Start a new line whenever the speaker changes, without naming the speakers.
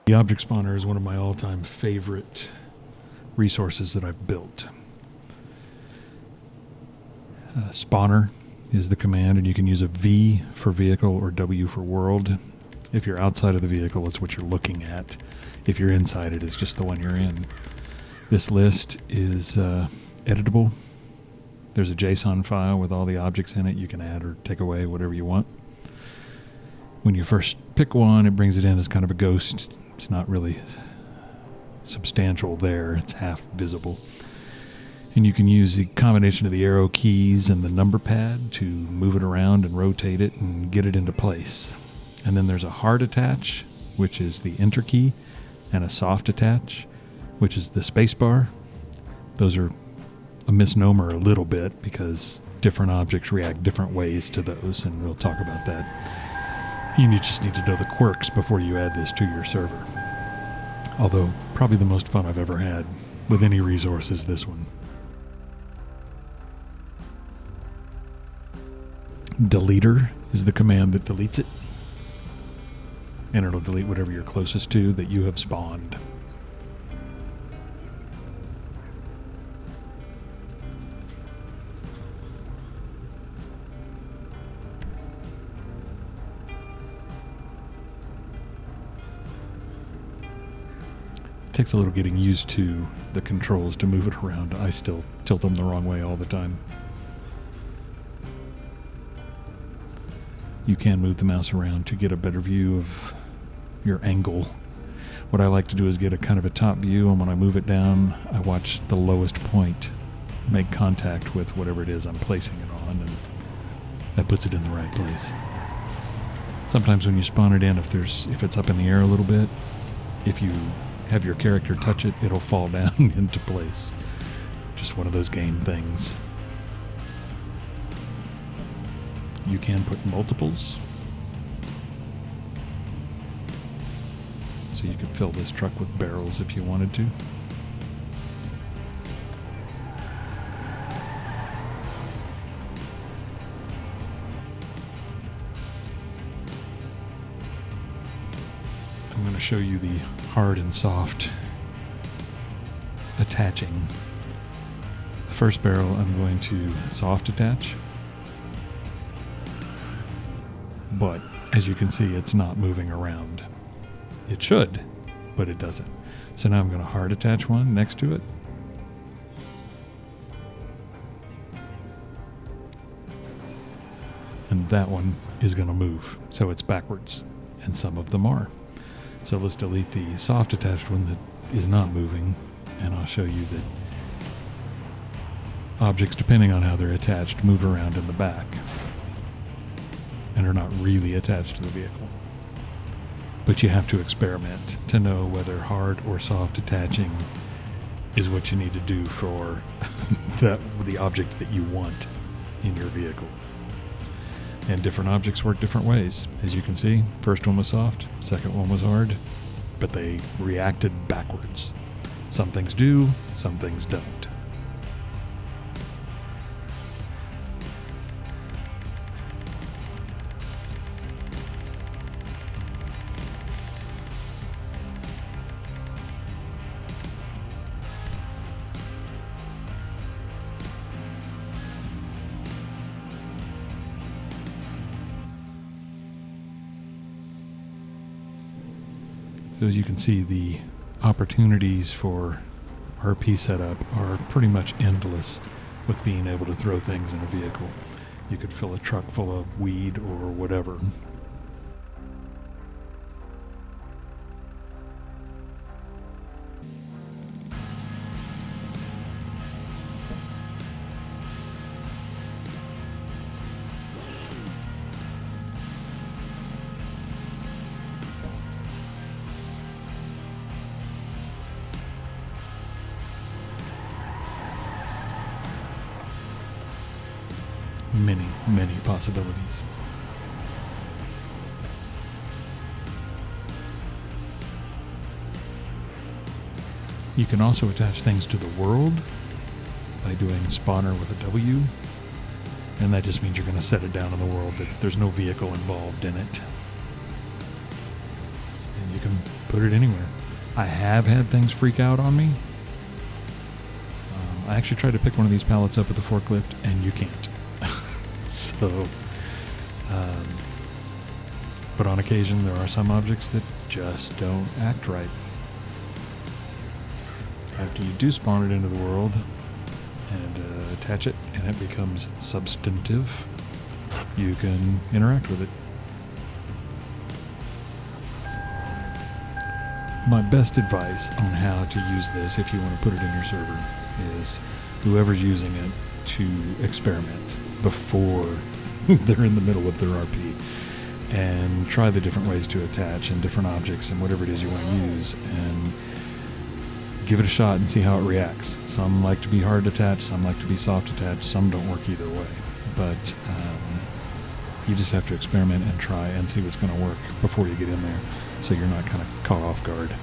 The object spawner is one of my all-time favorite resources that I've built. Spawner is the command, and you can use a V for vehicle or W for world. If you're outside of the vehicle, it's what you're looking at. If you're inside it, it's just the one you're in. This list is editable. There's a JSON file with all the objects in it. You can add or take away whatever you want. When you first pick one, it brings it in as kind of a ghost. It's not really substantial there. It's half visible. And you can use the combination of the arrow keys and the number pad to move it around and rotate it and get it into place. And then there's a hard attach, which is the enter key, and a soft attach, which is the space bar. Those are a misnomer a little bit because different objects react different ways to those, and we'll talk about that. You just need to know the quirks before you add this to your server. Although, probably the most fun I've ever had with any resource is this one. Deleter is the command that deletes it. And it'll delete whatever you're closest to that you have spawned. Takes a little getting used to the controls to move it around. I still tilt them the wrong way all the time. You can move the mouse around to get a better view of your angle. What I like to do is get a kind of a top view, and when I move it down, I watch the lowest point make contact with whatever it is I'm placing it on, and that puts it in the right place. Sometimes when you spawn it in, if it's up in the air a little bit, if you have your character touch it, it'll fall down into place. Just one of those game things. You can put multiples. So you could fill this truck with barrels if you wanted to. I'm going to show you the hard and soft attaching. The first barrel I'm going to soft attach. But as you can see, it's not moving around. It should, but it doesn't. So now I'm going to hard attach one next to it. And that one is going to move. So it's backwards. And some of them are. So let's delete the soft attached one that is not moving. And I'll show you that objects, depending on how they're attached, move around in the back and are not really attached to the vehicle. But you have to experiment to know whether hard or soft attaching is what you need to do for the object that you want in your vehicle. And different objects work different ways. As you can see, first one was soft, second one was hard, but they reacted backwards. Some things do, some things don't. So as you can see, the opportunities for RP setup are pretty much endless with being able to throw things in a vehicle. You could fill a truck full of weed or whatever. Many possibilities. You can also attach things to the world by doing spawner with a W, and that just means you're going to set it down in the world that there's no vehicle involved in it. And you can put it anywhere. I have had things freak out on me. I actually tried to pick one of these pallets up with the forklift, and you can't. So, but on occasion, there are some objects that just don't act right. After you do spawn it into the world and attach it, and it becomes substantive, you can interact with it. My best advice on how to use this, if you want to put it in your server, is whoever's using it to experiment before they're in the middle of their RP and try the different ways to attach and different objects and whatever it is you want to use, and give it a shot and see how it reacts. Some like to be hard attached, some like to be soft attached, some don't work either way. But you just have to experiment and try and see what's going to work before you get in there, so you're not kind of caught off guard.